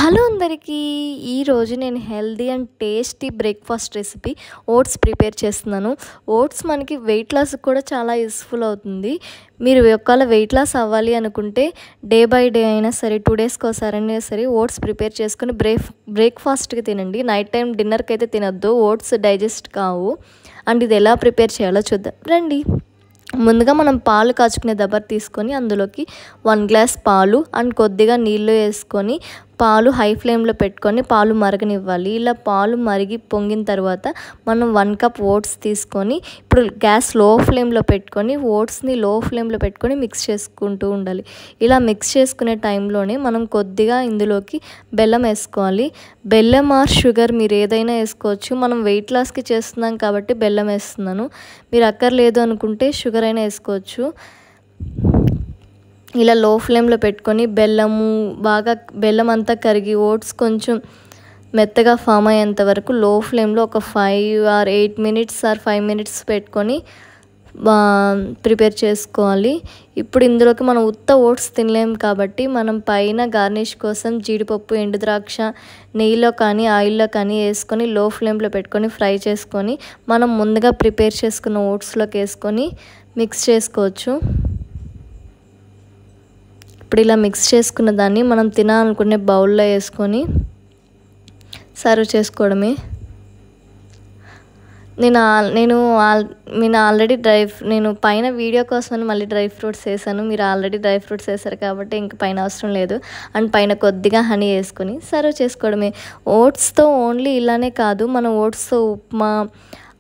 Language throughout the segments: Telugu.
హలో అందరికీ ఈరోజు నేను healthy and tasty breakfast recipe oats prepare చేస్తున్నాను. ఓట్స్ మనకి వెయిట్ లాస్కి కూడా చాలా యూస్ఫుల్ అవుతుంది. మీరు ఒకవేళ వెయిట్ లాస్ అవ్వాలి అనుకుంటే డే బై డే అయినా సరే 2 డేస్కి ఒకసారైనా సరే ఓట్స్ ప్రిపేర్ చేసుకొని బ్రేక్ఫాస్ట్కి తినండి. నైట్ టైం డిన్నర్కి అయితే తినొద్దు, ఓట్స్ డైజెస్ట్ కావు. అండ్ ఇది ఎలా ప్రిపేర్ చేయాలో చూద్దాం రండి. ముందుగా మనం పాలు కాచుకునే దబ్బర్ తీసుకొని అందులోకి 1 గ్లాస్ పాలు అండ్ కొద్దిగా నీళ్ళు వేసుకొని పాలు హై ఫ్లేమ్లో పెట్టుకొని పాలు మరగనివ్వాలి. ఇలా పాలు మరిగి పొంగిన తర్వాత మనం 1 కప్ ఓట్స్ తీసుకొని ఇప్పుడు గ్యాస్ లో ఫ్లేమ్లో పెట్టుకొని ఓట్స్ని లో ఫ్లేమ్లో పెట్టుకొని మిక్స్ చేసుకుంటూ ఉండాలి. ఇలా మిక్స్ చేసుకునే టైంలోనే మనం కొద్దిగా ఇందులోకి బెల్లం వేసుకోవాలి. బెల్లం ఆర్ షుగర్ మీరు ఏదైనా వేసుకోవచ్చు. మనం వెయిట్ లాస్కి చేస్తున్నాం కాబట్టి బెల్లం వేస్తున్నాను. మీరు అక్కర్లేదు అనుకుంటే షుగర్ అయినా వేసుకోవచ్చు. ఇలా లో ఫ్లేమ్లో పెట్టుకొని బెల్లం అంతా కరిగి ఓట్స్ కొంచెం మెత్తగా ఫామ్ అయ్యేంత వరకు లో ఫ్లేమ్లో ఒక 5 ఆర్ 8 మినిట్స్ ఆర్ 5 మినిట్స్ పెట్టుకొని ప్రిపేర్ చేసుకోవాలి. ఇప్పుడు ఇందులోకి మనం ఉత్త ఓట్స్ తినలేము కాబట్టి మనం పైన గార్నిష్ కోసం జీడిపప్పు, ఎండు ద్రాక్ష నెయ్యిలో కానీ ఆయిల్లో కానీ వేసుకొని లో ఫ్లేమ్లో పెట్టుకొని ఫ్రై చేసుకొని మనం ముందుగా ప్రిపేర్ చేసుకున్న ఓట్స్లోకి వేసుకొని మిక్స్ చేసుకోవచ్చు. ఇప్పుడు ఇలా మిక్స్ చేసుకున్న దాన్ని మనం తినాలనుకునే బౌల్లో వేసుకొని సర్వ్ చేసుకోవడమే. నేను పైన వీడియో కోసం మళ్ళీ డ్రై ఫ్రూట్స్ వేసాను. మీరు ఆల్రెడీ డ్రై ఫ్రూట్స్ వేసారు కాబట్టి ఇంక పైన అవసరం లేదు. అండ్ పైన కొద్దిగా హనీ వేసుకొని సర్వ్ చేసుకోవడమే. ఓట్స్తో ఓన్లీ ఇలానే కాదు, మనం ఓట్స్తో ఉప్మా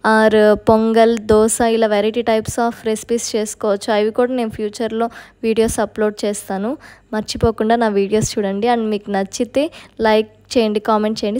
ఆర్ పొంగల్, దోశ ఇలా వెరైటీ టైప్స్ ఆఫ్ రెసిపీస్ చేసుకోవచ్చు. అవి కూడా నేను ఫ్యూచర్లో వీడియోస్ అప్లోడ్ చేస్తాను. మర్చిపోకుండా నా వీడియోస్ చూడండి. అండ్ మీకు నచ్చితే లైక్ చేయండి, కామెంట్ చేయండి.